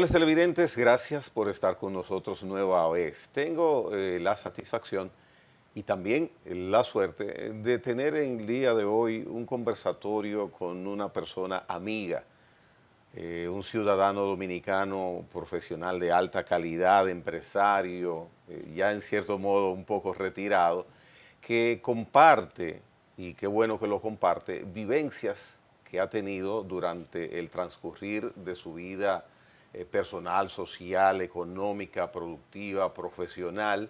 Amables televidentes, gracias por estar con nosotros nueva vez. Tengo la satisfacción y también la suerte de tener en el día de hoy un conversatorio con una persona amiga, un ciudadano dominicano profesional de alta calidad, empresario, ya en cierto modo un poco retirado, que comparte, y qué bueno que lo comparte, vivencias que ha tenido durante el transcurrir de su vida personal, social, económica, productiva, profesional,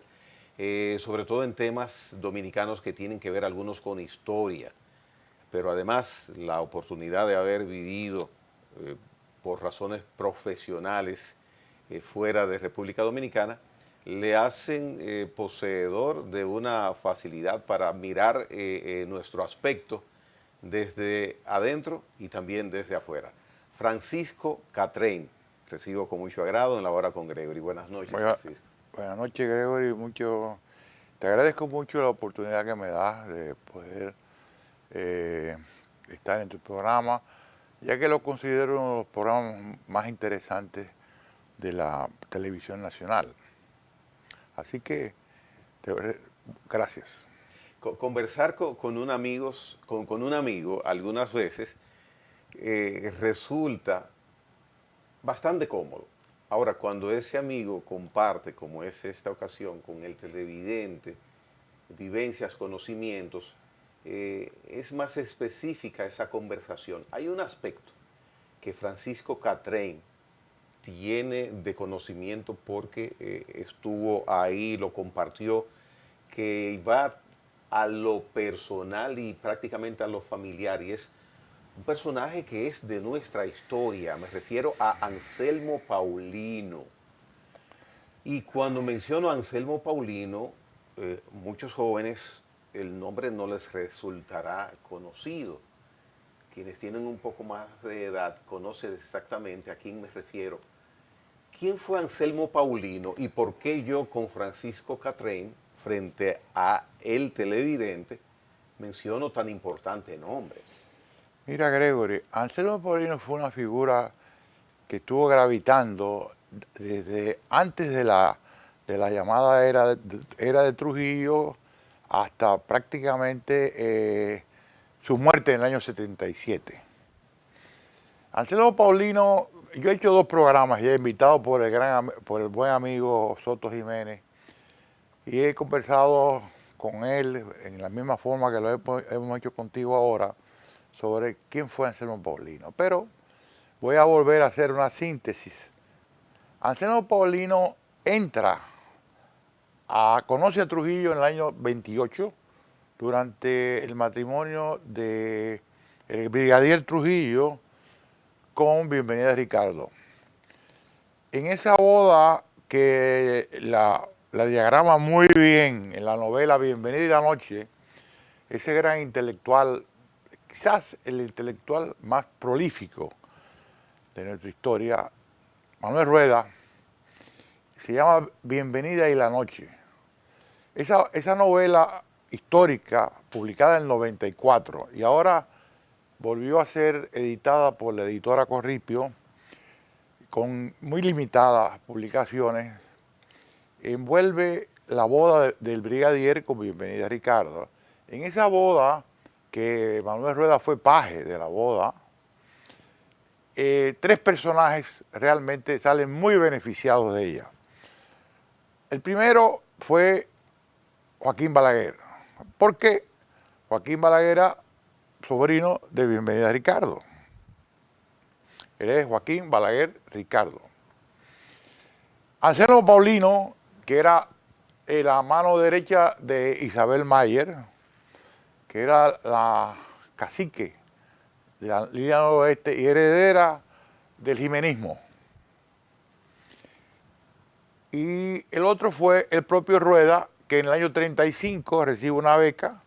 sobre todo en temas dominicanos que tienen que ver algunos con historia, pero además la oportunidad de haber vivido por razones profesionales fuera de República Dominicana, le hacen poseedor de una facilidad para mirar nuestro aspecto desde adentro y también desde afuera. Francisco Catrén, recibo con mucho agrado en la hora con Gregory. Buenas noches, Francisco. Buenas noches, Gregory. Te agradezco mucho la oportunidad que me das de poder estar en tu programa, ya que lo considero uno de los programas más interesantes de la televisión nacional. Así que, gracias. Conversar con un amigo algunas veces resulta bastante cómodo. Ahora, cuando ese amigo comparte, como es esta ocasión, con el televidente, vivencias, conocimientos, es más específica esa conversación. Hay un aspecto que Francisco Catrén tiene de conocimiento porque estuvo ahí, lo compartió, que va a lo personal y prácticamente a lo familiar, y es un personaje que es de nuestra historia. Me refiero a Anselmo Paulino. Y cuando menciono a Anselmo Paulino, muchos jóvenes el nombre no les resultará conocido. Quienes tienen un poco más de edad conocen exactamente a quién me refiero. ¿Quién fue Anselmo Paulino y por qué yo con Francisco Catrén, frente a el televidente, menciono tan importante nombre? Mira, Gregory, Anselmo Paulino fue una figura que estuvo gravitando desde antes de la llamada era de Trujillo hasta prácticamente su muerte en el año 77. Anselmo Paulino, yo he hecho 2 programas y he invitado por el buen amigo Soto Jiménez, y he conversado con él en la misma forma que hemos hecho contigo ahora sobre quién fue Anselmo Paulino. Pero voy a volver a hacer una síntesis. Anselmo Paulino conoce a Trujillo en el año 28 durante el matrimonio de el brigadier Trujillo con Bienvenida Ricardo. En esa boda, que la diagrama muy bien en la novela Bienvenida y la Noche, ese gran intelectual, quizás el intelectual más prolífico de nuestra historia, Manuel Rueda, se llama Bienvenida y la Noche. Esa novela histórica, publicada en el 94, y ahora volvió a ser editada por la editora Corripio, con muy limitadas publicaciones, envuelve la boda del brigadier con Bienvenida Ricardo. En esa boda, que Manuel Rueda fue paje de la boda, 3 personajes realmente salen muy beneficiados de ella. El primero fue Joaquín Balaguer, porque Joaquín Balaguer era sobrino de Bienvenida Ricardo. Él es Joaquín Balaguer Ricardo. Anselmo Paulino, que era la mano derecha de Isabel Mayer, que era la cacique de la línea noroeste y heredera del jimenismo. Y el otro fue el propio Rueda, que en el año 35 recibe una beca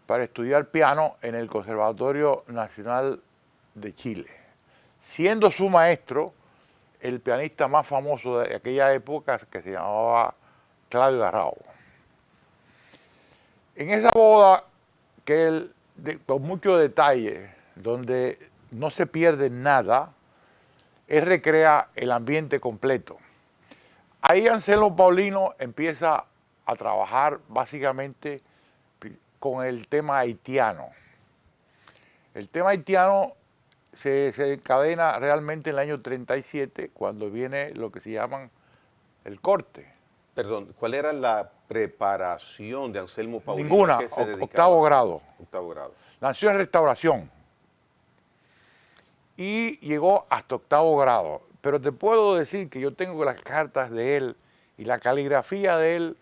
para estudiar piano en el Conservatorio Nacional de Chile, siendo su maestro el pianista más famoso de aquella época, que se llamaba Claudio Garrao. En esa boda, con mucho detalle, donde no se pierde nada, él recrea el ambiente completo. Ahí Anselmo Paulino empieza a trabajar básicamente con el tema haitiano. El tema haitiano se encadena realmente en el año 37, cuando viene lo que se llaman el corte. Perdón, ¿cuál era la preparación de Anselmo Paulino? ¿A Ninguna, qué se dedicaba? octavo grado. Octavo grado. Nació en Restauración y llegó hasta octavo grado. Pero te puedo decir que yo tengo las cartas de él y la caligrafía de él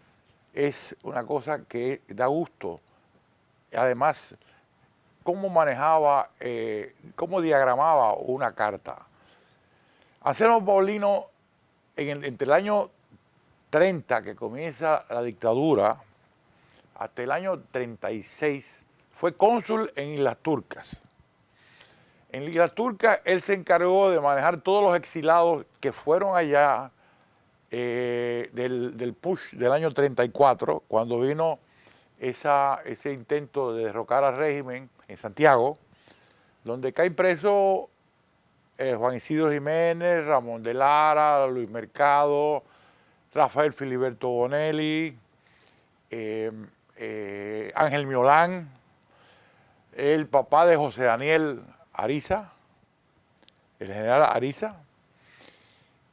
es una cosa que da gusto. Además, cómo manejaba, cómo diagramaba una carta. Anselmo Paulino, entre el año 30, que comienza la dictadura, hasta el año 36, fue cónsul en Islas Turcas. En Islas Turcas él se encargó de manejar todos los exilados que fueron allá del push del año 34, cuando vino ese intento de derrocar al régimen en Santiago, donde cae preso Juan Isidro Jiménez, Ramón de Lara, Luis Mercado, Rafael Filiberto Bonelli, Ángel Miolán, el papá de José Daniel Ariza, el general Ariza.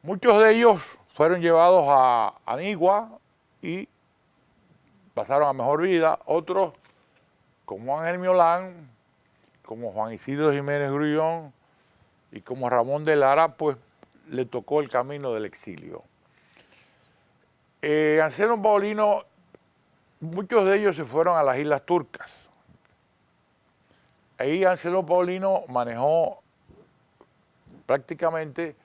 Muchos de ellos fueron llevados a Anigua y pasaron a mejor vida. Otros, como Ángel Miolán, como Juan Isidro Jiménez Grullón y como Ramón de Lara, pues le tocó el camino del exilio. Anselmo Paulino, muchos de ellos se fueron a las Islas Turcas. Ahí Anselmo Paulino manejó prácticamente,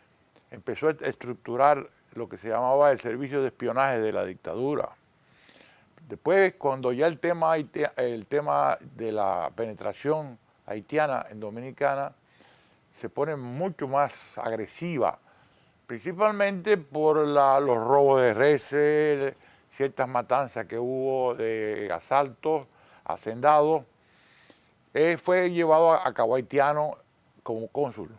empezó a estructurar lo que se llamaba el servicio de espionaje de la dictadura. Después, cuando ya el tema de la penetración haitiana en Dominicana se pone mucho más agresiva, principalmente por los robos de reses, ciertas matanzas que hubo de asaltos, hacendados, fue llevado a Cabo Haitiano como cónsul.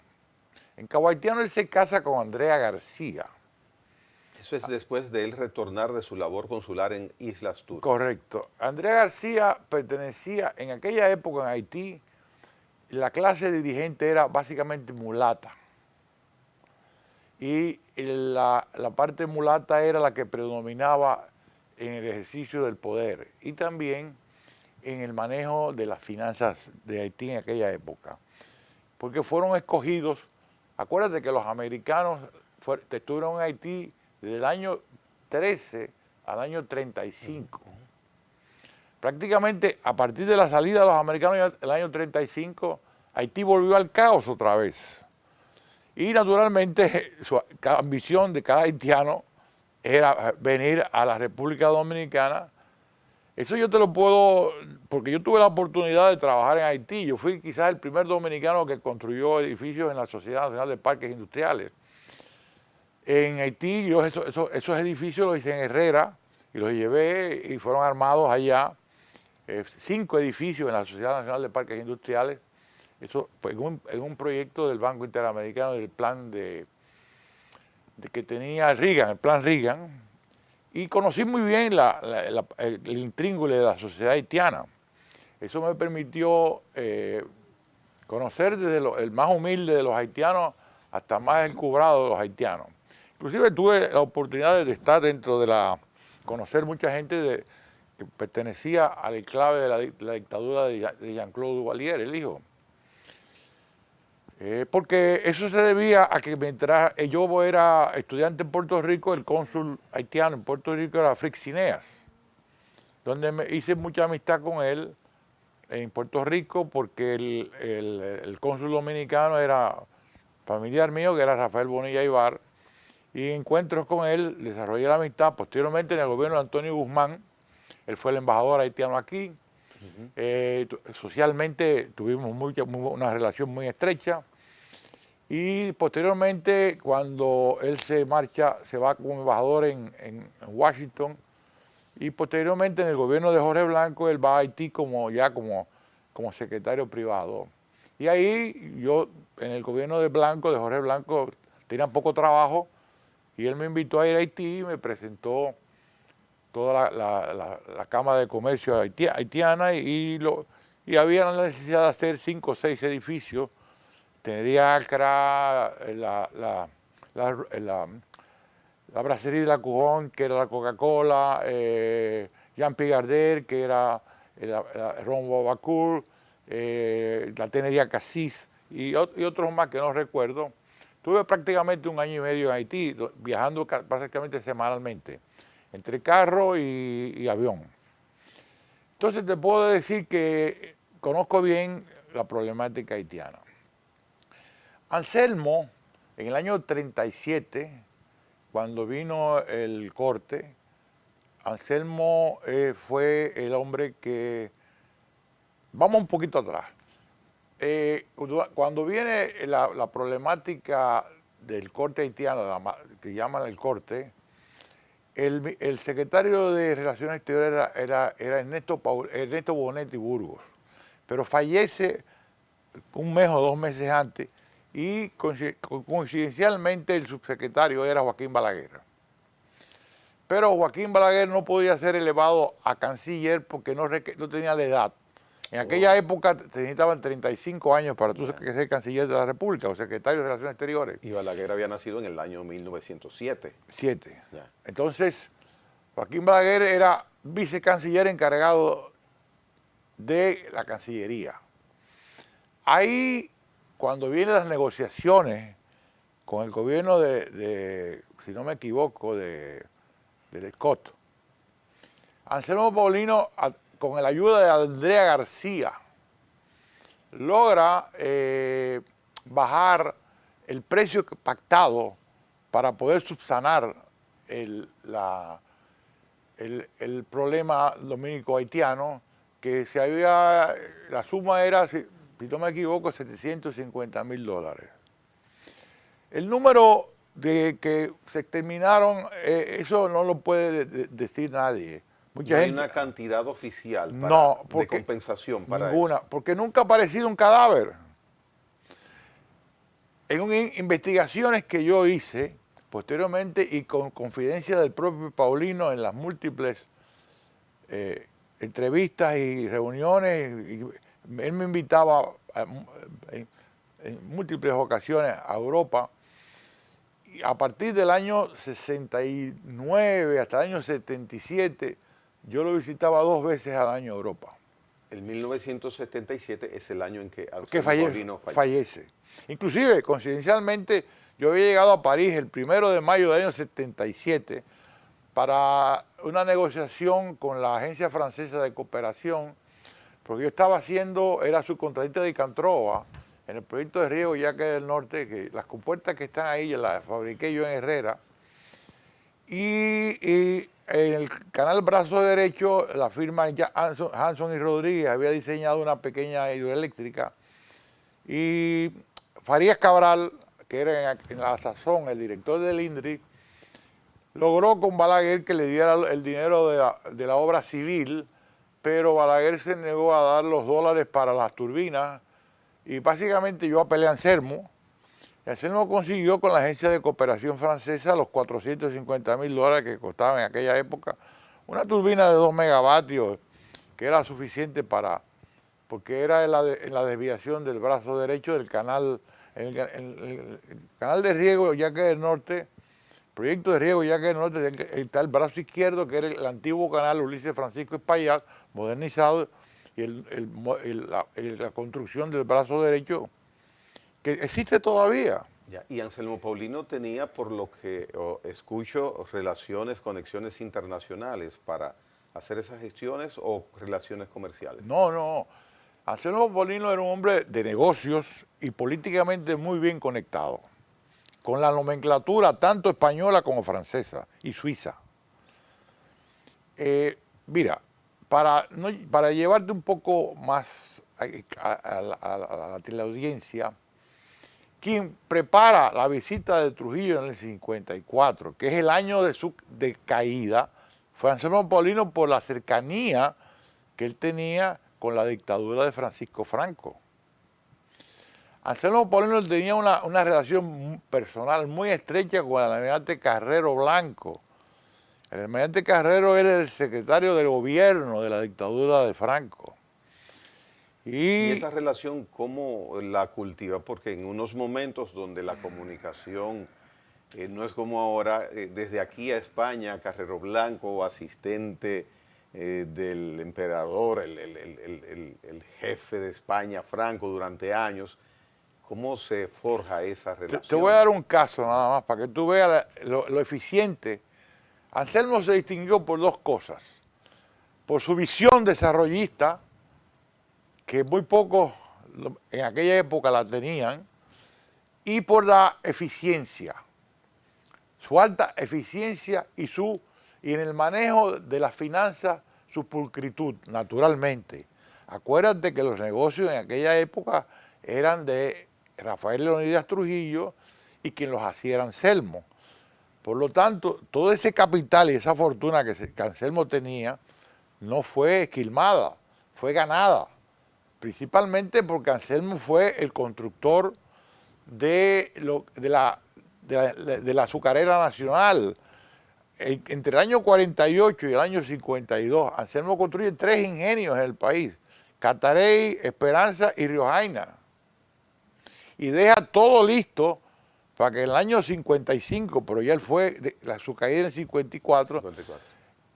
En Cabo Haitiano él se casa con Andrea García. Eso es después de él retornar de su labor consular en Islas Turcas. Correcto. Andrea García pertenecía, en aquella época en Haití, la clase dirigente era básicamente mulata. Y la parte mulata era la que predominaba en el ejercicio del poder y también en el manejo de las finanzas de Haití en aquella época. Porque fueron escogidos, acuérdate que los americanos estuvieron en Haití desde el año 13 al año 35. Prácticamente a partir de la salida de los americanos en el año 35, Haití volvió al caos otra vez. Y naturalmente la ambición de cada haitiano era venir a la República Dominicana. Eso yo te lo puedo, porque yo tuve la oportunidad de trabajar en Haití. Yo fui quizás el primer dominicano que construyó edificios en la Sociedad Nacional de Parques Industriales. En Haití yo esos edificios los hice en Herrera y los llevé y fueron armados allá. 5 edificios en la Sociedad Nacional de Parques Industriales. Eso pues, en un proyecto del Banco Interamericano, del plan que tenía Reagan, el plan Reagan, y conocí muy bien el intríngulis de la sociedad haitiana. Eso me permitió conocer desde el más humilde de los haitianos hasta más encubrado de los haitianos. Inclusive tuve la oportunidad de estar dentro de conocer mucha gente que pertenecía al enclave de la dictadura de Jean-Claude Duvalier, el hijo. Porque eso se debía a que mientras yo era estudiante en Puerto Rico, el cónsul haitiano en Puerto Rico era Fritz Cineas, donde me hice mucha amistad con él en Puerto Rico, porque el cónsul dominicano era familiar mío, que era Rafael Bonilla Ibar, y en encuentros con él desarrollé la amistad. Posteriormente en el gobierno de Antonio Guzmán, él fue el embajador haitiano aquí. Socialmente tuvimos una relación muy estrecha y posteriormente cuando él se marcha, se va como embajador en Washington y posteriormente en el gobierno de Jorge Blanco él va a Haití como secretario privado. Y ahí yo en el gobierno de Jorge Blanco, tenían poco trabajo, y él me invitó a ir a Haití y me presentó toda la Cámara de Comercio haitiana y había la necesidad de hacer 5 o 6 edificios. Tendría Accra, la Brasserie de la Couronne, que era la Coca-Cola, Jean Pigardel, que era el Ron Bobacourt, la Tenería Cassis y otros más que no recuerdo. Tuve prácticamente 1 año y medio en Haití, viajando prácticamente semanalmente, entre carro y avión. Entonces te puedo decir que conozco bien la problemática haitiana. Anselmo, en el año 37, cuando vino el corte, Anselmo fue el hombre que... Vamos un poquito atrás. Cuando viene la problemática del corte haitiano, que llaman el corte, el secretario de Relaciones Exteriores era Ernesto Bonetti Burgos, pero fallece 1 mes o 2 meses antes y coincidencialmente el subsecretario era Joaquín Balaguer. Pero Joaquín Balaguer no podía ser elevado a canciller porque no tenía la edad. En aquella época se necesitaban 35 años para tú ser canciller de la República o secretario de Relaciones Exteriores. Y Balaguer había nacido en el año 1907. Ya. Entonces, Joaquín Balaguer era vicecanciller encargado de la Cancillería. Ahí, cuando vienen las negociaciones con el gobierno si no me equivoco, del Scott, Anselmo Paulino, con la ayuda de Andrea García, logra bajar el precio pactado para poder subsanar el problema dominico-haitiano, que la suma era, si no me equivoco, $750,000. El número de que se terminaron, eso no lo puede decir nadie. No hay una cantidad oficial de compensación para ninguna, porque nunca ha aparecido un cadáver. En investigaciones que yo hice posteriormente y con confidencia del propio Paulino en las múltiples entrevistas y reuniones, él me invitaba en múltiples ocasiones a Europa, y a partir del año 69 hasta el año 77, yo lo visitaba 2 veces al año a Europa. El 1977 es el año en que Paulino fallece. Inclusive, coincidencialmente, yo había llegado a París el 1 de mayo del año 77 para una negociación con la Agencia Francesa de Cooperación, porque yo estaba era subcontratista de Icantrova en el proyecto de riego Yaque del Norte, que las compuertas que están ahí las fabriqué yo en Herrera, y en el canal Brazo Derecho, la firma Hanson y Rodríguez había diseñado una pequeña hidroeléctrica, y Farías Cabral, que era en la sazón el director del INDRI, logró con Balaguer que le diera el dinero de la obra civil, pero Balaguer se negó a dar los dólares para las turbinas, y básicamente yo apelé a Anselmo. Anselmo consiguió con la Agencia de Cooperación Francesa los $450,000 que costaban en aquella época una turbina de 2 megavatios, que era suficiente porque era en la desviación del brazo derecho del canal, el canal de riego Yaque del Norte, proyecto de riego Yaque del Norte, está el brazo izquierdo, que era el antiguo canal Ulises Francisco Espaillat, modernizado, y la construcción del brazo derecho, que existe todavía. Y Anselmo Paulino tenía, por lo que escucho, conexiones internacionales para hacer esas gestiones o relaciones comerciales. No. Anselmo Paulino era un hombre de negocios y políticamente muy bien conectado, con la nomenclatura tanto española como francesa y suiza. Mira, para llevarte un poco más a la audiencia, quien prepara la visita de Trujillo en el 54, que es el año de su caída, fue Anselmo Paulino por la cercanía que él tenía con la dictadura de Francisco Franco. Anselmo Paulino tenía una relación personal muy estrecha con el almirante Carrero Blanco. El almirante Carrero era el secretario del gobierno de la dictadura de Franco. ¿Y esa relación cómo la cultiva? Porque en unos momentos donde la comunicación no es como ahora, desde aquí a España, Carrero Blanco, asistente del emperador, el jefe de España, Franco, durante años, ¿cómo se forja esa relación? Te voy a dar un caso nada más para que tú veas lo eficiente. Anselmo se distinguió por dos cosas. Por su visión desarrollista, que muy pocos en aquella época la tenían, y por la eficiencia. Su alta eficiencia y en el manejo de las finanzas, su pulcritud, naturalmente. Acuérdate que los negocios en aquella época eran de Rafael Leonidas Trujillo y quien los hacía era Anselmo. Por lo tanto, todo ese capital y esa fortuna que Anselmo tenía no fue esquilmada, fue ganada. Principalmente porque Anselmo fue el constructor de la azucarera nacional. Entre el año 48 y el año 52, Anselmo construye 3 ingenios en el país: Catarey, Esperanza y Río Jaina. Y deja todo listo para que en el año 55, pero ya él fue, su caída en el 54,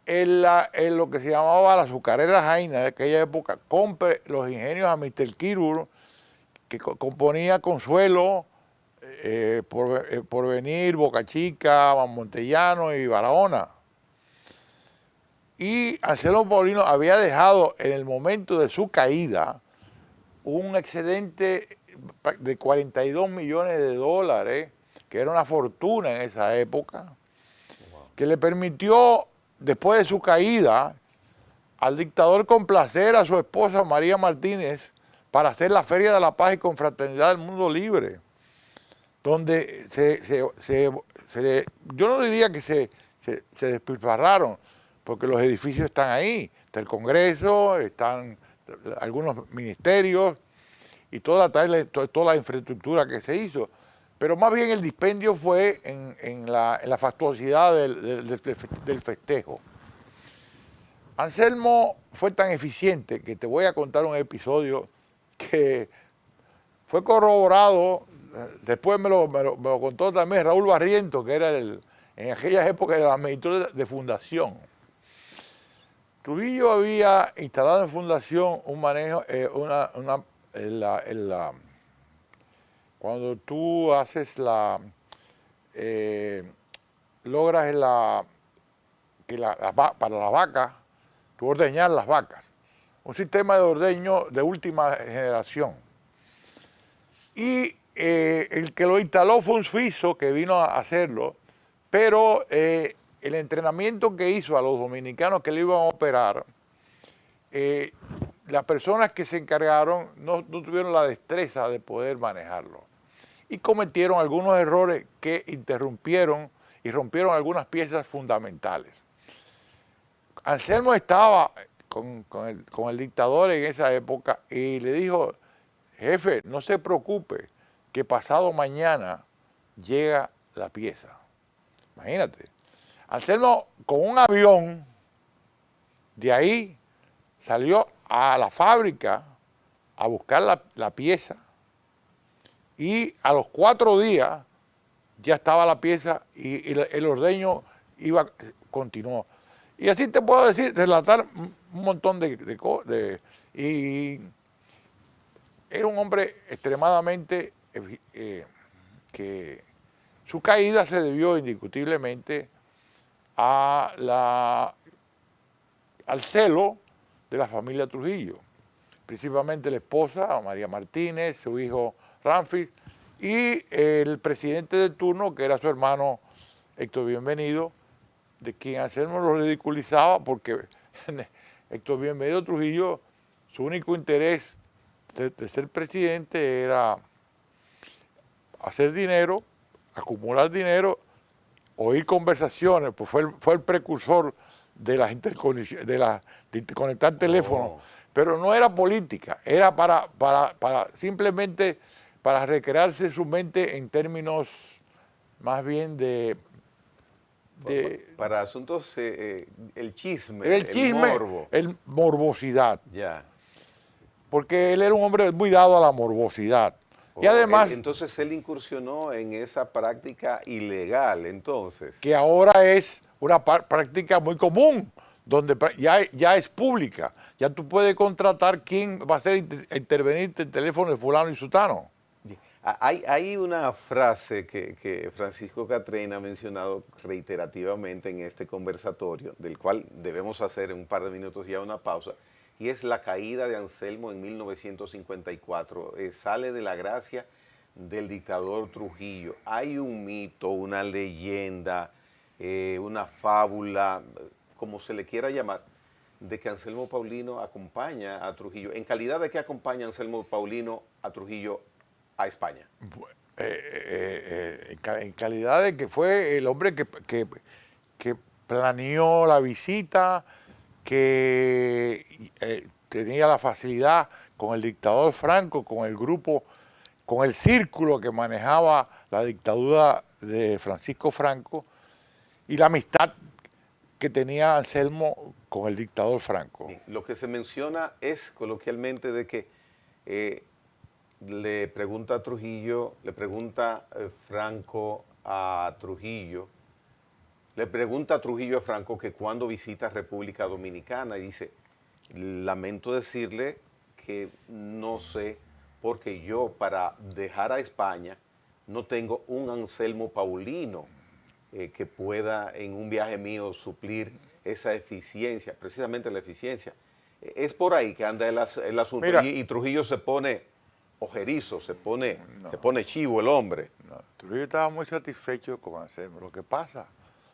en lo que se llamaba la azucarera Jaina de aquella época, compre los ingenios a Mr. Kirur, que componía Consuelo, Porvenir, Boca Chica, Montellano y Barahona. Y Anselmo Paulino había dejado en el momento de su caída un excedente de 42 millones de dólares, que era una fortuna en esa época, que le permitió, después de su caída, al dictador complacer a su esposa María Martínez para hacer la Feria de la Paz y Confraternidad del Mundo Libre, donde yo no diría que se despilfarraron, porque los edificios están ahí, está el Congreso, están algunos ministerios y toda la infraestructura que se hizo, pero más bien el dispendio fue en la fastuosidad del festejo. Anselmo fue tan eficiente que te voy a contar un episodio que fue corroborado, después me lo contó también Raúl Barrientos, que era en aquellas épocas el administrador de Fundación. Trujillo había instalado en Fundación un manejo, cuando tú haces logras para las vacas, tú ordeñar las vacas, un sistema de ordeño de última generación. Y el que lo instaló fue un suizo que vino a hacerlo, pero el entrenamiento que hizo a los dominicanos que le iban a operar, las personas que se encargaron no tuvieron la destreza de poder manejarlo. Y cometieron algunos errores que interrumpieron y rompieron algunas piezas fundamentales. Anselmo estaba con el dictador en esa época y le dijo: jefe, no se preocupe, que pasado mañana llega la pieza. Imagínate. Anselmo, con un avión, de ahí salió a la fábrica a buscar la pieza, y a los 4 días ya estaba la pieza y el ordeño continuó. Y así te puedo decir, relatar un montón de cosas. Y era un hombre extremadamente que su caída se debió indiscutiblemente al celo de la familia Trujillo, principalmente la esposa María Martínez, su hijo Ramfis y el presidente de turno, que era su hermano Héctor Bienvenido, de quien Anselmo lo ridiculizaba porque Héctor Bienvenido Trujillo, su único interés de ser presidente era hacer dinero, acumular dinero, oír conversaciones, pues fue el precursor de las interconexiones, de interconectar teléfonos, pero no era política, era para simplemente para recrearse su mente en términos más bien Para asuntos, el chisme, el el chisme, morbo. el morbosidad, Ya. porque él era un hombre muy dado a la morbosidad. Y Oh, además entonces él incursionó en esa práctica ilegal, entonces. que ahora es una práctica muy común, donde ya es pública. Ya tú puedes contratar quién va a ser intervenirte el teléfono de fulano y sutano. Hay una frase que Francisco Catrén ha mencionado reiterativamente en este conversatorio, del cual debemos hacer en un par de minutos ya una pausa, y es la caída de Anselmo en 1954. Sale de la gracia del dictador Trujillo. Hay un mito, una leyenda, una fábula, como se le quiera llamar, de que Anselmo Paulino acompaña a Trujillo. ¿En calidad de qué acompaña Anselmo Paulino a Trujillo a España? En calidad de que fue el hombre que planeó la visita, que tenía la facilidad con el dictador Franco, con el grupo, con el círculo que manejaba la dictadura de Francisco Franco y la amistad que tenía Anselmo con el dictador Franco. Bien, lo que se menciona es coloquialmente de que le pregunta a Trujillo, le pregunta Franco a Trujillo, le pregunta a Trujillo a Franco que cuando visita República Dominicana y dice, lamento decirle que no sé, porque yo para dejar a España no tengo un Anselmo Paulino que pueda en un viaje mío suplir esa eficiencia, precisamente la eficiencia. Es por ahí que anda el asunto. Mira, Y Trujillo se pone ojerizo, se pone chivo el hombre. no, Trujillo estaba muy satisfecho con Anselmo. Lo que pasa,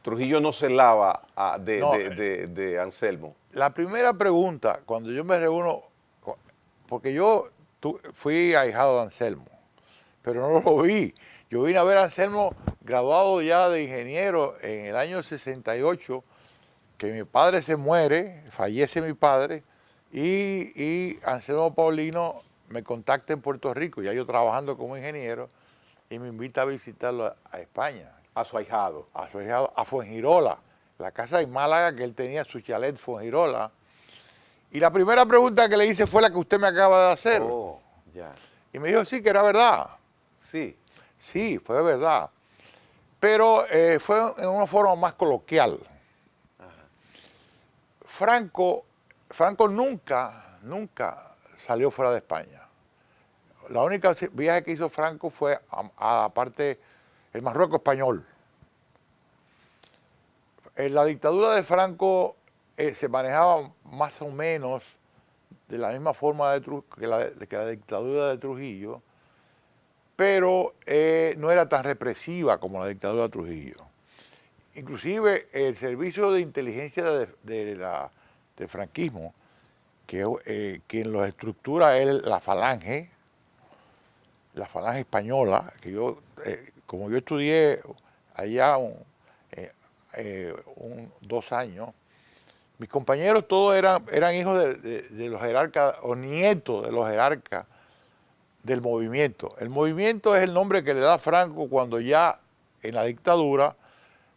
Trujillo no se lava no, de Anselmo. la primera pregunta, cuando yo me reúno, porque yo fui ahijado de Anselmo, pero no lo vi. Yo vine a ver a Anselmo graduado ya de ingeniero en el año 68, que mi padre se muere, fallece mi padre, y Anselmo Paulino me contacta en Puerto Rico, ya yo trabajando como ingeniero, y me invita a visitarlo a España. A su ahijado. A Fuengirola, la casa en Málaga que él tenía su chalet Fuengirola. Y la primera pregunta que le hice fue la que usted me acaba de hacer. Oh, ya. Y me dijo sí, que era verdad. Sí. Sí, fue verdad. Pero fue en una forma más coloquial. Franco nunca salió fuera de España. La única viaje que hizo Franco fue a parte el Marruecos español. En la dictadura de Franco se manejaba más o menos de la misma forma que la dictadura de Trujillo, pero no era tan represiva como la dictadura de Trujillo. Inclusive el servicio de inteligencia del franquismo, quien los estructura es la Falange española, que como yo estudié allá 2 años, mis compañeros todos eran hijos de los jerarcas o nietos de los jerarcas del movimiento. El movimiento es el nombre que le da Franco cuando ya en la dictadura,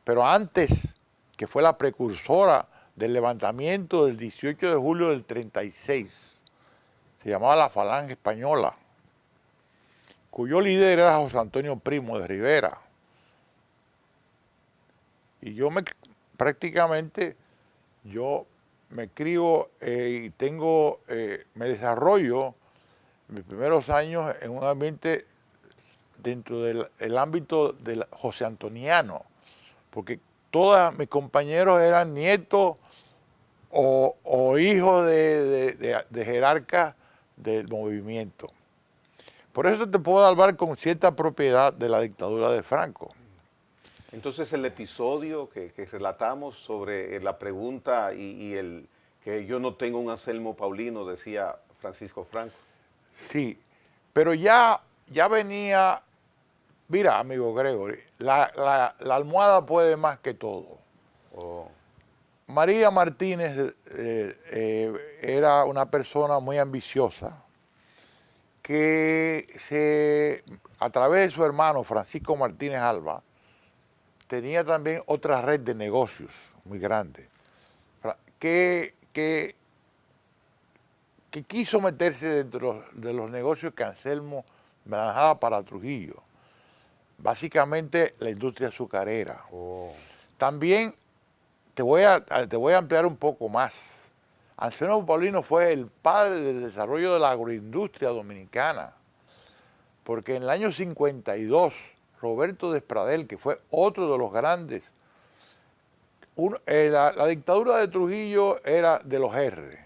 pero antes, que fue la precursora del levantamiento del 18 de julio del 36, se llamaba la Falange Española, cuyo líder era José Antonio Primo de Rivera. Y prácticamente me crío y me desarrollo mis primeros años en un ambiente dentro del ámbito del José Antoniano, porque todos mis compañeros eran nietos o hijos de jerarcas del movimiento. Por eso te puedo hablar con cierta propiedad de la dictadura de Franco. Entonces el episodio que relatamos sobre la pregunta y el que yo no tengo un Anselmo Paulino, decía Francisco Franco. Sí, pero ya venía, mira, amigo Gregory, la almohada puede más que todo. Oh. María Martínez era una persona muy ambiciosa, que a través de su hermano Francisco Martínez Alba, tenía también otra red de negocios muy grande, que quiso meterse dentro de los negocios que Anselmo manejaba para Trujillo. Básicamente la industria azucarera. Oh. También te voy a ampliar un poco más. Anselmo Paulino fue el padre del desarrollo de la agroindustria dominicana, porque en el año 52, Roberto Despradel, que fue otro de los grandes, la dictadura de Trujillo era de los R.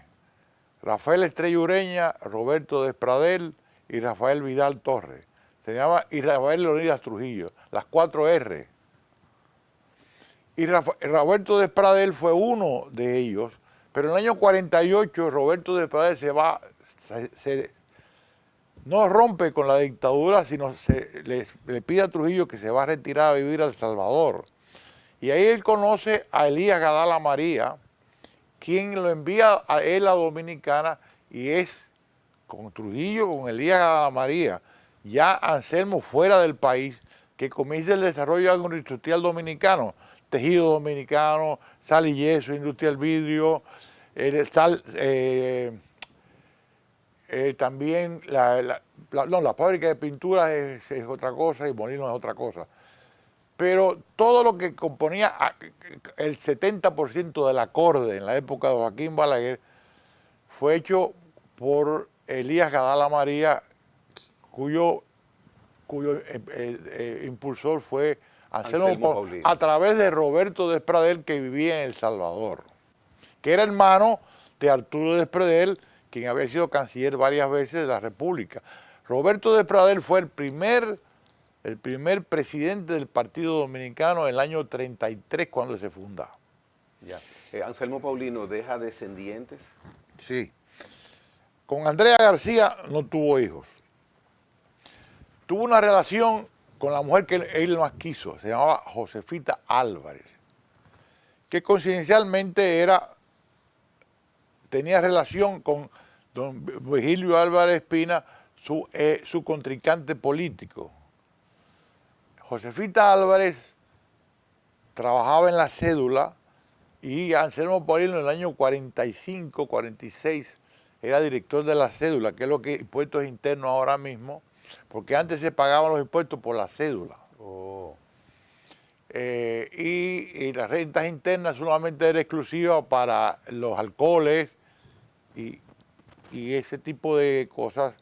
Rafael Estrella Ureña, Roberto Despradel y Rafael Vidal Torres. Se llamaba y Rafael Leonidas Trujillo, las 4 R. Y Roberto Despradel fue uno de ellos, pero en el año 48 Roberto Despradel no rompe con la dictadura, sino le pide a Trujillo que se va a retirar a vivir a El Salvador. Y ahí él conoce a Elías Gadala María, quien lo envía a él a Dominicana, y es con Trujillo, con Elías Gadala María, ya Anselmo fuera del país, que comienza el desarrollo agroindustrial dominicano, tejido dominicano, sal y yeso, industria del vidrio, también la fábrica de pinturas es otra cosa y molino es otra cosa. Pero todo lo que componía el 70% del acorde en la época de Joaquín Balaguer fue hecho por Elías Gadala María, cuyo impulsor fue Anselmo Paulino, a través de Roberto Despradel, que vivía en El Salvador, que era hermano de Arturo Despradel, quien había sido canciller varias veces de la República. Roberto Despradel fue el primer presidente del Partido Dominicano en el año 33, cuando se funda. Ya. ¿Anselmo Paulino deja descendientes? Sí. Con Andrea García no tuvo hijos. Tuvo una relación con la mujer que él más quiso, se llamaba Josefita Álvarez, que coincidencialmente tenía relación con don Virgilio Álvarez Espina, su contrincante político. Josefita Álvarez trabajaba en la cédula y Anselmo Paulino en el año 45, 46 era director de la cédula, que es lo que impuestos internos ahora mismo, porque antes se pagaban los impuestos por la cédula. Oh. Y las rentas internas solamente eran exclusivas para los alcoholes y ese tipo de cosas.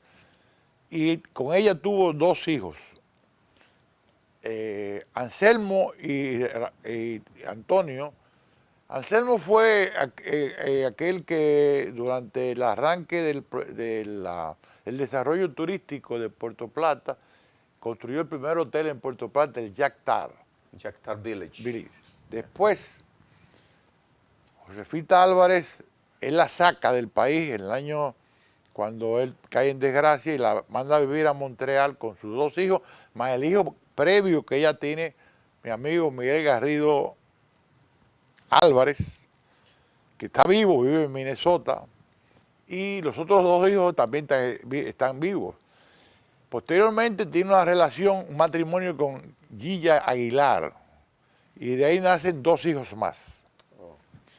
Y con ella tuvo 2 hijos, Anselmo y Antonio. Anselmo fue aquel que durante el arranque el desarrollo turístico de Puerto Plata construyó el primer hotel en Puerto Plata, el Jack Tar Village. Después, Josefita Álvarez, él la saca del país en el año cuando él cae en desgracia y la manda a vivir a Montreal con sus 2 hijos, más el hijo previo que ella tiene, mi amigo Miguel Garrido Álvarez, que está vivo, vive en Minnesota, y los otros 2 hijos también están vivos. Posteriormente tiene una relación, un matrimonio con Gilla Aguilar, y de ahí nacen 2 hijos más. Oh.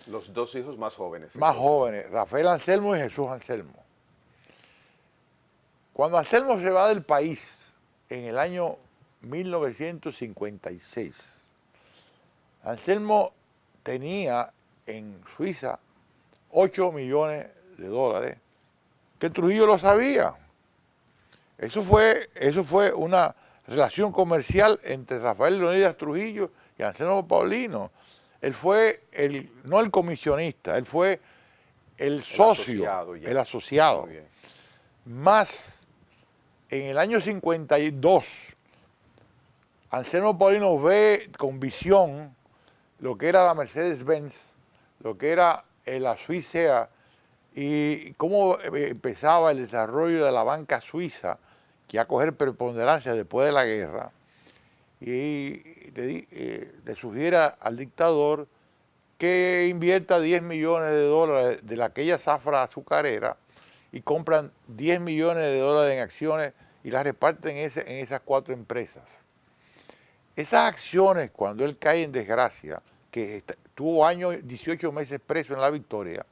Los 2 hijos más jóvenes. Más jóvenes, Rafael Anselmo y Jesús Anselmo. Cuando Anselmo se va del país en el año 1956, Anselmo tenía en Suiza 8 millones de dólares, que Trujillo lo sabía. Eso fue una relación comercial entre Rafael Leonidas Trujillo y Anselmo Paulino. Él fue no el comisionista, él fue el socio, el asociado. Más, en el año 52, Anselmo Paulino ve con visión lo que era la Mercedes-Benz, lo que era la Suiza y cómo empezaba el desarrollo de la banca suiza, que iba a coger preponderancia después de la guerra, y le sugiere al dictador que invierta 10 millones de dólares de aquella zafra azucarera y compran 10 millones de dólares en acciones y las reparten en esas 4 empresas. Esas acciones, cuando él cae en desgracia, que tuvo 18 meses preso en La Victoria,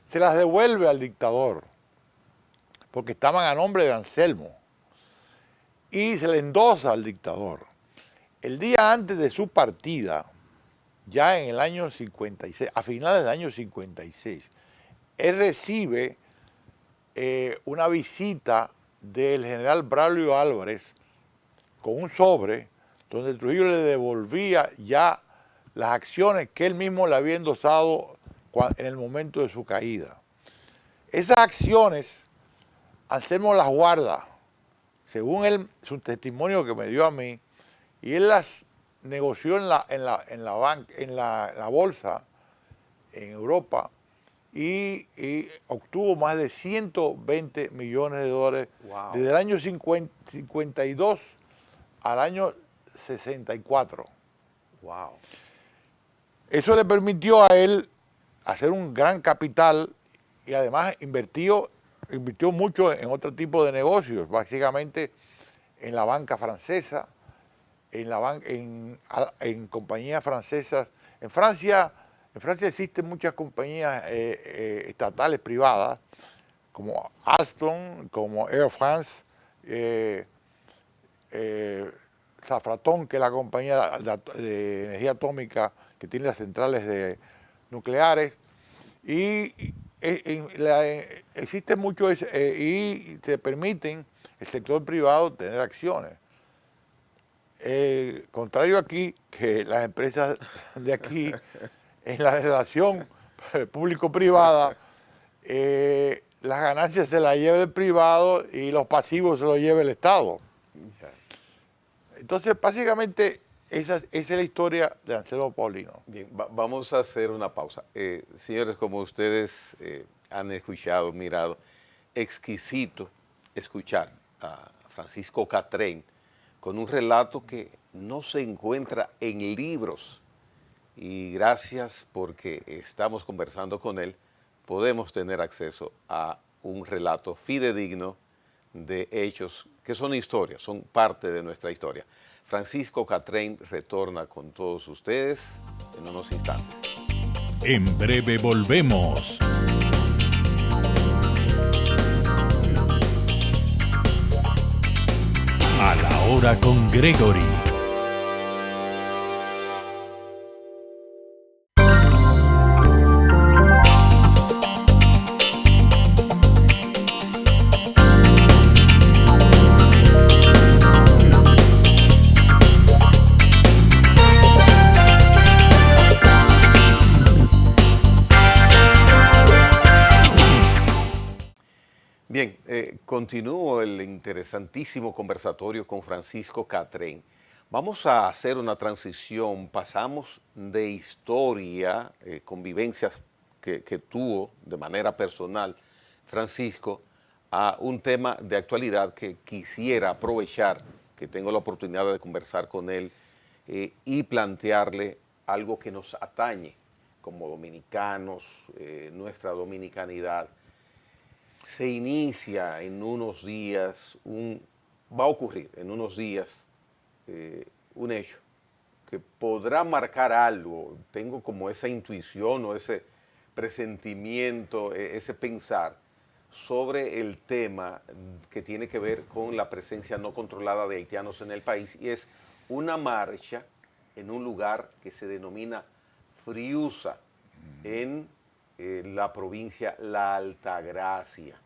se las devuelve al dictador, porque estaban a nombre de Anselmo, y se le endosa al dictador. El día antes de su partida, ya en el año 56, a finales del año 56, él recibe una visita del general Braulio Álvarez con un sobre donde Trujillo le devolvía ya las acciones que él mismo le había endosado en el momento de su caída. Esas acciones, Anselmo las guarda, según él, su testimonio que me dio a mí, y él las negoció en la bolsa en Europa y obtuvo más de 120 millones de dólares Wow. desde el año 52 al año 64. Wow. Eso le permitió a él hacer un gran capital y además invirtió mucho en otro tipo de negocios, básicamente en la banca francesa, en compañías francesas. En Francia existen muchas compañías estatales privadas, como Alstom, como Air France, Safraton, que es la compañía de energía atómica que tiene las centrales nucleares, y existe mucho y se permiten el sector privado tener acciones. Contrario aquí, que las empresas de aquí, en la relación público-privada, las ganancias se las lleva el privado y los pasivos se los lleva el Estado. Entonces, básicamente, esa es la historia de Anselmo Paulino. Bien, vamos a hacer una pausa. Señores, como ustedes han escuchado, mirado, exquisito escuchar a Francisco Catrén con un relato que no se encuentra en libros. Y gracias porque estamos conversando con él, podemos tener acceso a un relato fidedigno de hechos que son historias, son parte de nuestra historia. Francisco Catrén retorna con todos ustedes en unos instantes. En breve volvemos. A la hora con Gregory. Bien, continúo el interesantísimo conversatorio con Francisco Catrén. Vamos a hacer una transición, pasamos de historia, convivencias que tuvo de manera personal Francisco, a un tema de actualidad que quisiera aprovechar, que tengo la oportunidad de conversar con él y plantearle algo que nos atañe como dominicanos, nuestra dominicanidad. Se inicia en unos días, va a ocurrir en unos días un hecho que podrá marcar algo. Tengo como esa intuición o ese presentimiento, ese pensar sobre el tema que tiene que ver con la presencia no controlada de haitianos en el país, y es una marcha en un lugar que se denomina Friusa, en la provincia La Altagracia.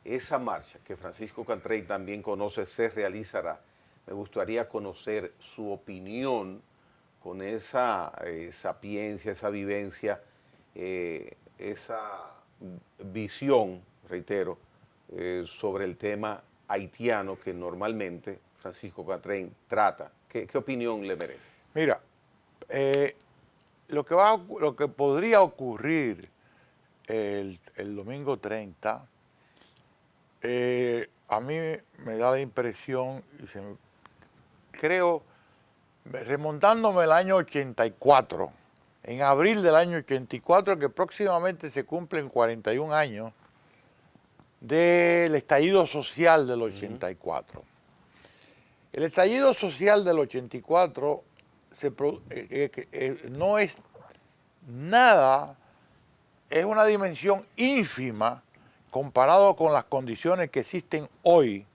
Esa marcha que Francisco Catrén también conoce se realizará. Me gustaría conocer su opinión con esa sapiencia, esa vivencia, esa visión, reitero, sobre el tema haitiano que normalmente Francisco Catrén trata. ¿Qué opinión le merece? Mira, lo que podría ocurrir el domingo 30, a mí me da la impresión, creo, remontándome al año 84, en abril del año 84, que próximamente se cumplen 41 años del estallido social del 84. El estallido social del 84 no es nada, es una dimensión ínfima comparado con las condiciones que existen hoy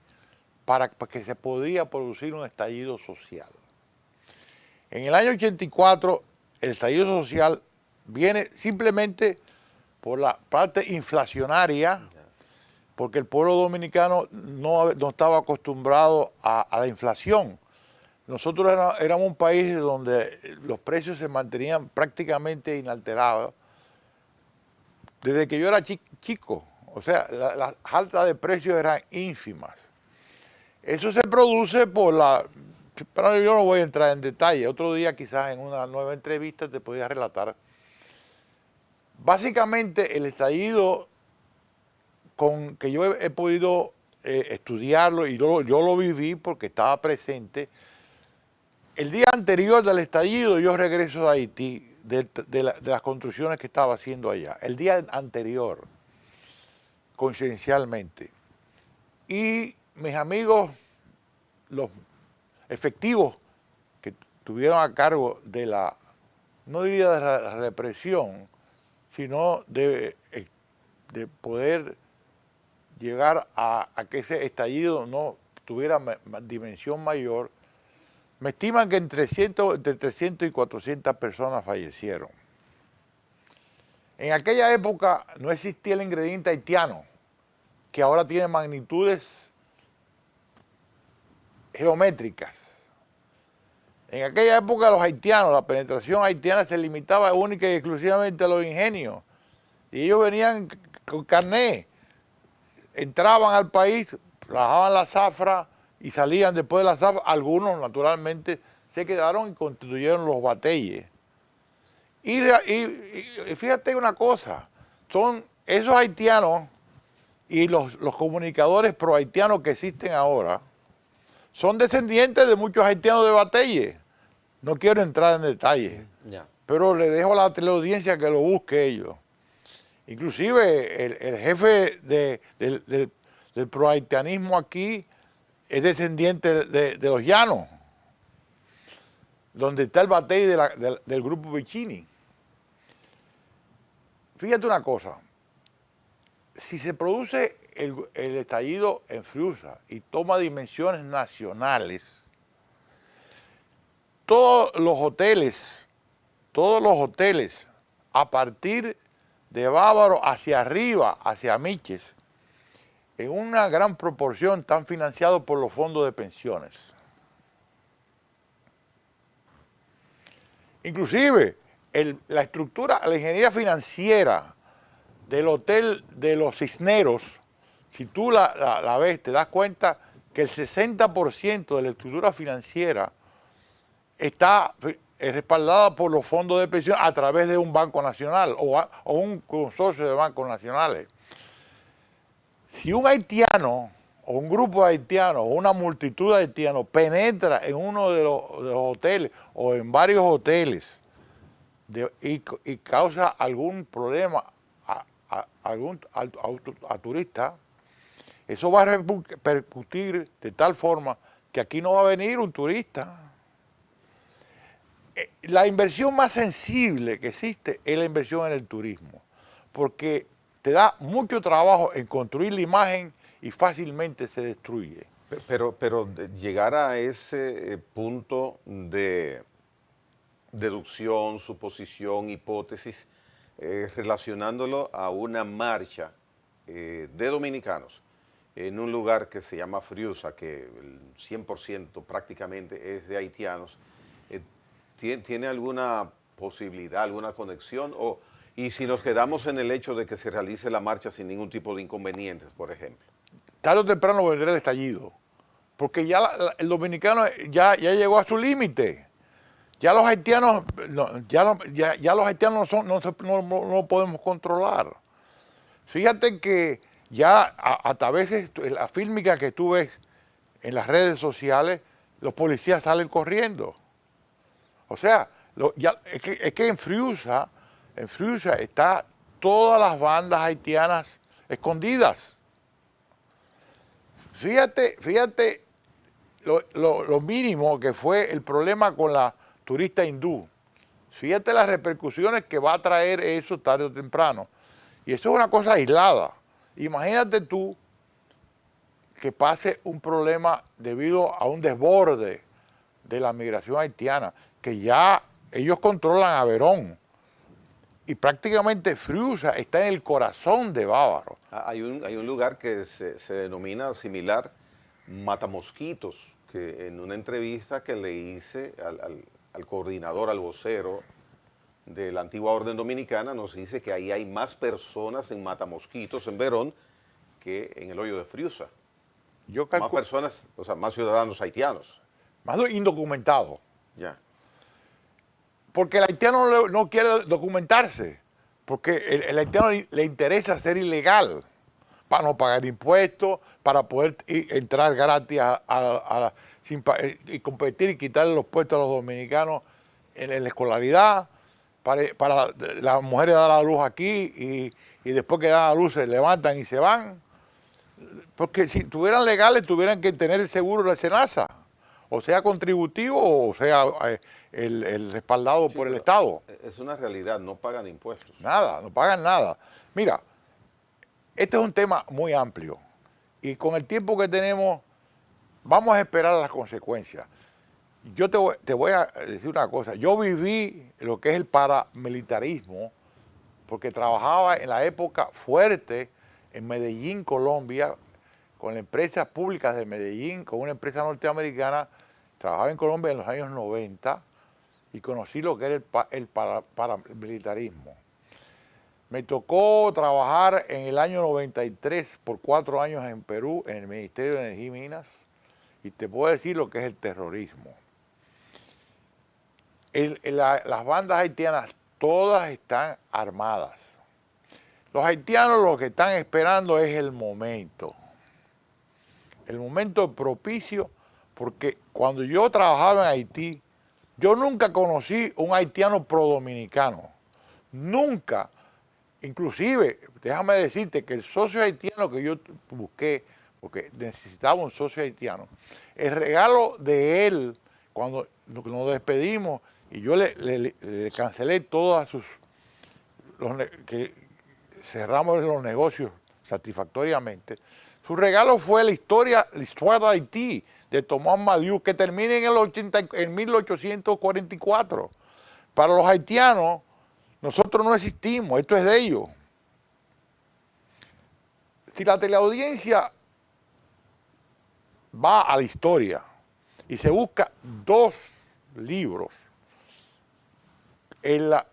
para que se podría producir un estallido social. En el año 84, el estallido social viene simplemente por la parte inflacionaria, porque el pueblo dominicano no estaba acostumbrado a la inflación. Nosotros éramos un país donde los precios se mantenían prácticamente inalterados desde que yo era chico. O sea, las altas de precios eran ínfimas. Eso se produce por la... Pero yo no voy a entrar en detalle. Otro día quizás en una nueva entrevista te podría relatar. Básicamente el estallido con que yo he podido estudiarlo y yo lo viví porque estaba presente. El día anterior del estallido yo regreso de Haití, de las construcciones que estaba haciendo allá. El día anterior, coincidencialmente. Y mis amigos, los efectivos que tuvieron a cargo de la, no diría de la represión, sino de poder llegar a que ese estallido no tuviera dimensión mayor, me estiman que entre 300 y 400 personas fallecieron. En aquella época no existía el ingrediente haitiano, que ahora tiene magnitudes geométricas. En aquella época los haitianos, la penetración haitiana se limitaba única y exclusivamente a los ingenios. Y ellos venían con carné, entraban al país, trabajaban la zafra y salían después de la zafra. Algunos naturalmente se quedaron y constituyeron los bateyes. Y fíjate una cosa, son esos haitianos y los comunicadores pro-haitianos que existen ahora, son descendientes de muchos haitianos de bateyes. No quiero entrar en detalle, pero le dejo a la teleaudiencia que lo busque ellos. Inclusive el jefe del pro-haitianismo aquí es descendiente de los llanos, donde está el batey del grupo Vicini. Fíjate una cosa, si se produce el estallido en Friusa y toma dimensiones nacionales, todos los hoteles, a partir de Bávaro hacia arriba, hacia Miches, en una gran proporción están financiados por los fondos de pensiones. Inclusive, la estructura, la ingeniería financiera del Hotel de los Cisneros, si tú la ves, te das cuenta que el 60% de la estructura financiera está respaldada por los fondos de pensión a través de un banco nacional o un consorcio de bancos nacionales. Si un haitiano o un grupo de haitianos o una multitud de haitianos penetra en uno de los hoteles o en varios hoteles y causa algún problema a turistas, eso va a repercutir de tal forma que aquí no va a venir un turista. La inversión más sensible que existe es la inversión en el turismo, porque te da mucho trabajo en construir la imagen y fácilmente se destruye. Pero llegar a ese punto de deducción, suposición, hipótesis, relacionándolo a una marcha de dominicanos en un lugar que se llama Friusa, que el 100% prácticamente es de haitianos, ¿tiene alguna posibilidad, alguna conexión? Y si nos quedamos en el hecho de que se realice la marcha sin ningún tipo de inconvenientes, por ejemplo. Tarde o temprano vendrá el estallido, porque ya el dominicano ya llegó a su límite. Ya los haitianos no podemos controlar. Fíjate que ya hasta a veces la fílmica que tú ves en las redes sociales, los policías salen corriendo. O sea, es que en Friusa están todas las bandas haitianas escondidas. Fíjate lo mínimo que fue el problema con la turista hindú. Fíjate las repercusiones que va a traer eso tarde o temprano. Y eso es una cosa aislada. Imagínate tú que pase un problema debido a un desborde de la migración haitiana, que ya ellos controlan a Verón. Y prácticamente Friusa está en el corazón de Bávaro. Hay un lugar que se denomina similar Matamosquitos, que en una entrevista que le hice al coordinador, al vocero de la antigua Orden Dominicana, nos dice que ahí hay más personas en Matamosquitos, en Verón, que en el hoyo de Friusa. Más personas, o sea, más ciudadanos haitianos. Más indocumentados. Ya. Porque el haitiano no quiere documentarse, porque el haitiano le interesa ser ilegal, para no pagar impuestos, para poder entrar gratis y competir y quitarle los puestos a los dominicanos en la escolaridad, para las mujeres dar a luz aquí y después que dan a luz se levantan y se van. Porque si estuvieran legales tuvieran que tener el seguro de la SENASA, o sea contributivo o sea el respaldado por el Estado. Es una realidad, no pagan impuestos. Nada, no pagan nada. Mira, este es un tema muy amplio y con el tiempo que tenemos vamos a esperar las consecuencias. Yo te voy a decir una cosa, yo viví lo que es el paramilitarismo porque trabajaba en la época fuerte en Medellín, Colombia, con la empresa pública de Medellín, con una empresa norteamericana. Trabajaba en Colombia en los años 90 y conocí lo que era el paramilitarismo. Me tocó trabajar en el año 93 por 4 años en Perú, en el Ministerio de Energía y Minas, y te puedo decir lo que es el terrorismo. Las bandas haitianas todas están armadas. Los haitianos lo que están esperando es el momento propicio, porque cuando yo trabajaba en Haití, yo nunca conocí un haitiano pro-dominicano, nunca. Inclusive, déjame decirte que el socio haitiano que yo busqué, porque necesitaba un socio haitiano, el regalo de él, cuando nos despedimos, y yo le cancelé todas que cerramos los negocios satisfactoriamente, su regalo fue la historia de Haití, de Tomás Madiu, que termina en 1844. Para los haitianos, nosotros no existimos, esto es de ellos. Si la teleaudiencia va a la historia y se busca 2 libros,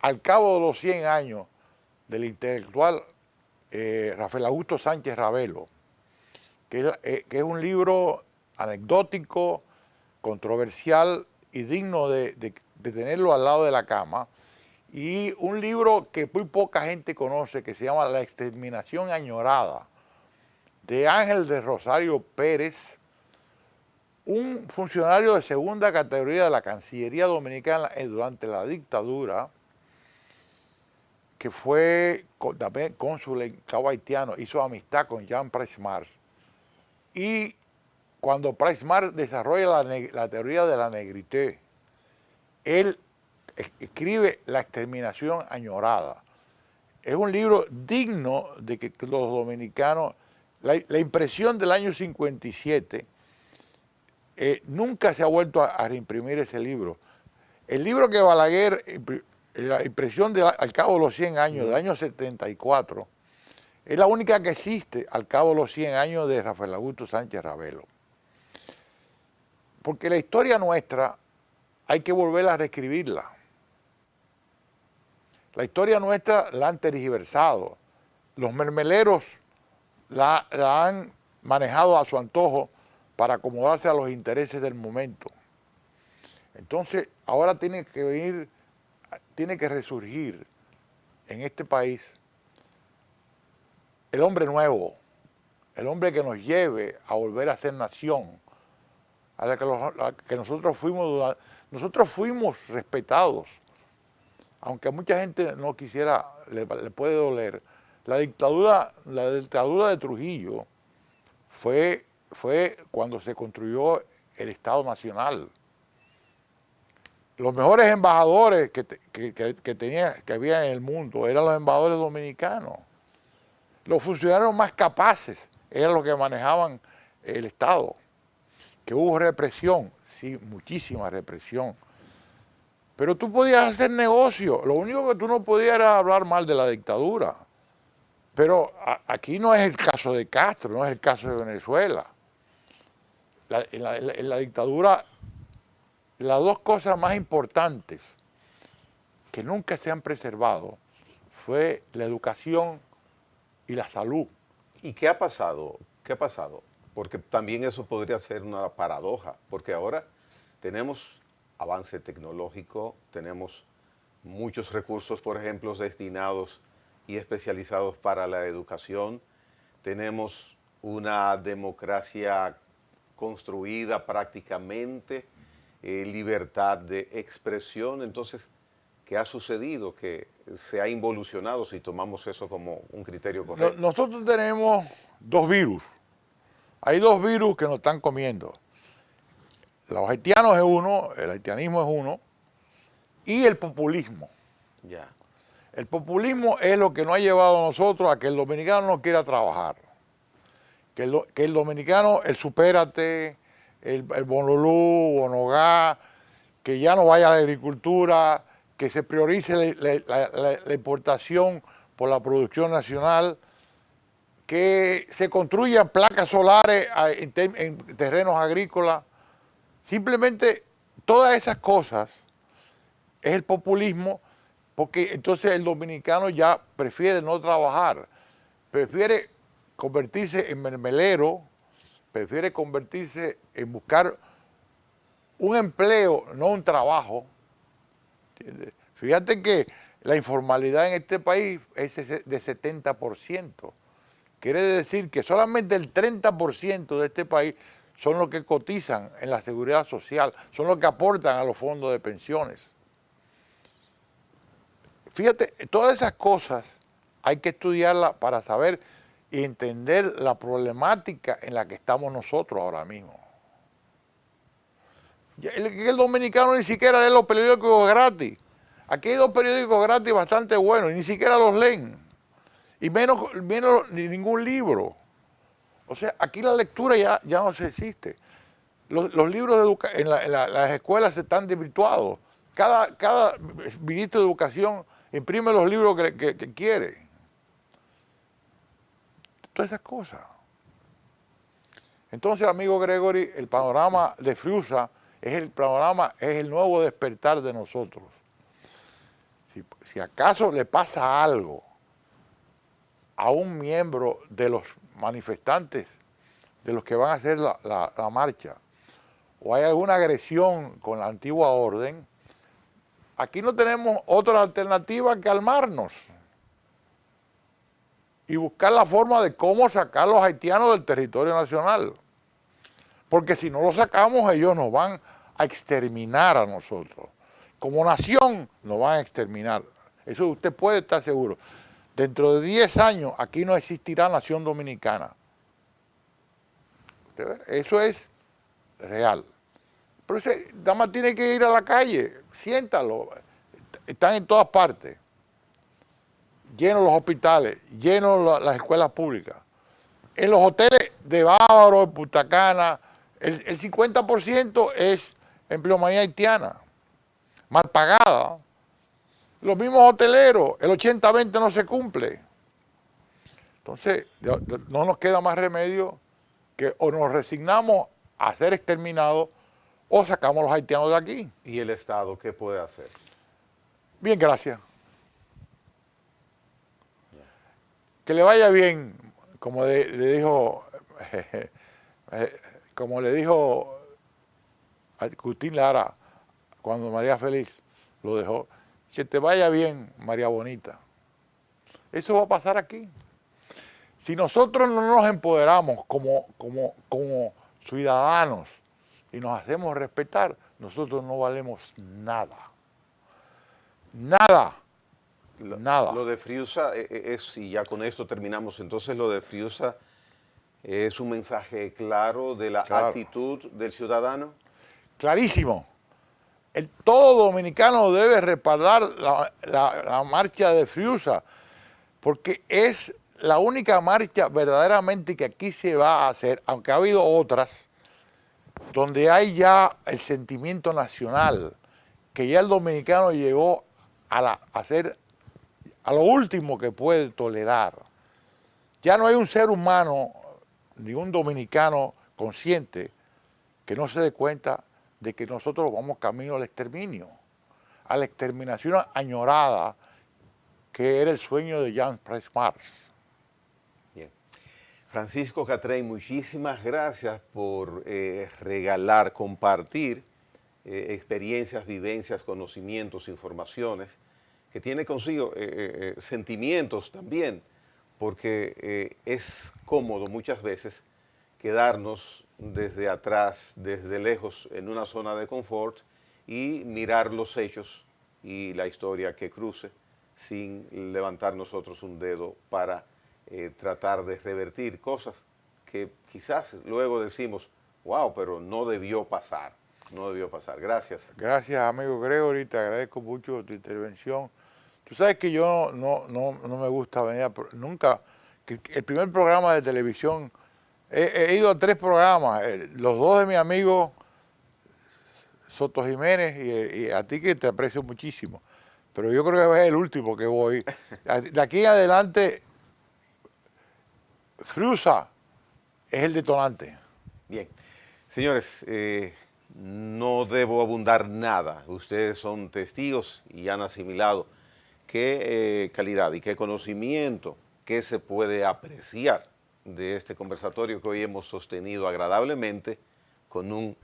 al cabo de los 100 años del intelectual Rafael Augusto Sánchez Ravelo, que es un libro anecdótico, controversial y digno de tenerlo al lado de la cama, y un libro que muy poca gente conoce, que se llama La exterminación añorada, de Ángel de Rosario Pérez, un funcionario de segunda categoría de la Cancillería Dominicana durante la dictadura, que fue también cónsul en Cabo Haitiano, hizo amistad con Jean Price-Mars. Y cuando Price-Mars desarrolla la teoría de la negrité, él escribe La exterminación añorada. Es un libro digno de que los dominicanos, la impresión del año 57, nunca se ha vuelto a reimprimir ese libro. El libro que Balaguer, la impresión al cabo de los 100 años, del año 74, es la única que existe al cabo de los 100 años de Rafael Augusto Sánchez Ravelo. Porque la historia nuestra hay que volver a reescribirla. La historia nuestra la han tergiversado. Los mermeleros la han manejado a su antojo para acomodarse a los intereses del momento. Entonces, ahora tiene que resurgir en este país el hombre nuevo, el hombre que nos lleve a volver a ser nación, a la que nosotros fuimos respetados, aunque a mucha gente no quisiera, le puede doler. La dictadura de Trujillo fue fue cuando se construyó el Estado Nacional. Los mejores embajadores que había en el mundo eran los embajadores dominicanos. Los funcionarios más capaces eran los que manejaban el Estado. Que hubo represión, sí, muchísima represión. Pero tú podías hacer negocio. Lo único que tú no podías era hablar mal de la dictadura. Pero aquí no es el caso de Castro, no es el caso de Venezuela. En la dictadura, las dos cosas más importantes que nunca se han preservado fue la educación y la salud. ¿Y qué ha pasado? ¿Qué ha pasado? Porque también eso podría ser una paradoja, porque ahora tenemos avance tecnológico, tenemos muchos recursos, por ejemplo, destinados y especializados para la educación, tenemos una democracia construida prácticamente, libertad de expresión. Entonces, ¿qué ha sucedido? Que se ha involucionado, si tomamos eso como un criterio correcto. Nosotros tenemos dos virus. Hay dos virus que nos están comiendo. Los haitianos es uno, el haitianismo es uno, y el populismo. Ya. El populismo es lo que nos ha llevado a nosotros a que el dominicano no quiera trabajar. Que el dominicano, el supérate, el bonolú, bonogá, que ya no vaya a la agricultura, que se priorice la importación por la producción nacional, que se construyan placas solares en terrenos agrícolas. Simplemente todas esas cosas es el populismo, porque entonces el dominicano ya prefiere no trabajar, prefiere convertirse en mermelero, prefiere convertirse en buscar un empleo, no un trabajo. ¿Entiendes? Fíjate que la informalidad en este país es de 70%. Quiere decir que solamente el 30% de este país son los que cotizan en la seguridad social, son los que aportan a los fondos de pensiones. Fíjate, todas esas cosas hay que estudiarlas para saber y entender la problemática en la que estamos nosotros ahora mismo. El dominicano ni siquiera lee los periódicos gratis. Aquí hay dos periódicos gratis bastante buenos y ni siquiera los leen. Y menos ni ningún libro. O sea, aquí la lectura ya no se existe. Los libros en las escuelas están desvirtuados. Cada ministro de educación imprime los libros que quiere. Todas esas cosas. Entonces, amigo Gregory, el panorama de Friusa es el nuevo despertar de nosotros. Si acaso le pasa algo a un miembro de los manifestantes, de los que van a hacer la marcha, o hay alguna agresión con la antigua orden, aquí no tenemos otra alternativa que calmarnos y buscar la forma de cómo sacar a los haitianos del territorio nacional. Porque si no los sacamos, ellos nos van a exterminar a nosotros. Como nación nos van a exterminar. Eso usted puede estar seguro. Dentro de 10 años aquí no existirá nación dominicana. Eso es real. Pero nada más tiene que ir a la calle, siéntalo. Están en todas partes. Llenos los hospitales, llenos las escuelas públicas. En los hoteles de Bávaro, de Punta Cana, el 50% es empleomanía haitiana, mal pagada. Los mismos hoteleros, el 80-20 no se cumple. Entonces, no nos queda más remedio que o nos resignamos a ser exterminados o sacamos a los haitianos de aquí. ¿Y el Estado qué puede hacer? Bien, gracias. Que le vaya bien, como le dijo Agustín Lara cuando María Félix lo dejó. Que te vaya bien, María Bonita. Eso va a pasar aquí. Si nosotros no nos empoderamos como ciudadanos y nos hacemos respetar, nosotros no valemos nada. Nada. Nada. Lo de Friusa es, y ya con esto terminamos, entonces lo de Friusa ¿Es un mensaje claro de la Claro. actitud del ciudadano? Clarísimo. Todo dominicano debe respaldar la marcha de Friusa, porque es la única marcha verdaderamente que aquí se va a hacer, aunque ha habido otras, donde hay ya el sentimiento nacional, que ya el dominicano llegó a hacer a lo último que puede tolerar. Ya no hay un ser humano, ni un dominicano consciente, que no se dé cuenta de que nosotros vamos camino al exterminio, a la exterminación añorada, que era el sueño de Jean Price Mars. Bien. Francisco Catrey, muchísimas gracias por regalar, compartir experiencias, vivencias, conocimientos, informaciones, que tiene consigo sentimientos también, porque es cómodo muchas veces quedarnos desde atrás, desde lejos, en una zona de confort y mirar los hechos y la historia que cruce sin levantar nosotros un dedo para tratar de revertir cosas que quizás luego decimos, wow, pero no debió pasar, no debió pasar. Gracias. Gracias, amigo Gregory, te agradezco mucho tu intervención. Tú sabes que yo no me gusta venir, nunca, que el primer programa de televisión, he ido a 3 programas, los 2 de mi amigo Soto Jiménez y a ti, que te aprecio muchísimo. Pero yo creo que es el último que voy. De aquí en adelante, Friusa es el detonante. Bien. Señores, no debo abundar nada. Ustedes son testigos y han asimilado qué calidad y qué conocimiento que se puede apreciar de este conversatorio que hoy hemos sostenido agradablemente con un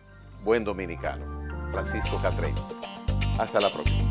buen dominicano, Francisco Catrey. Hasta la próxima.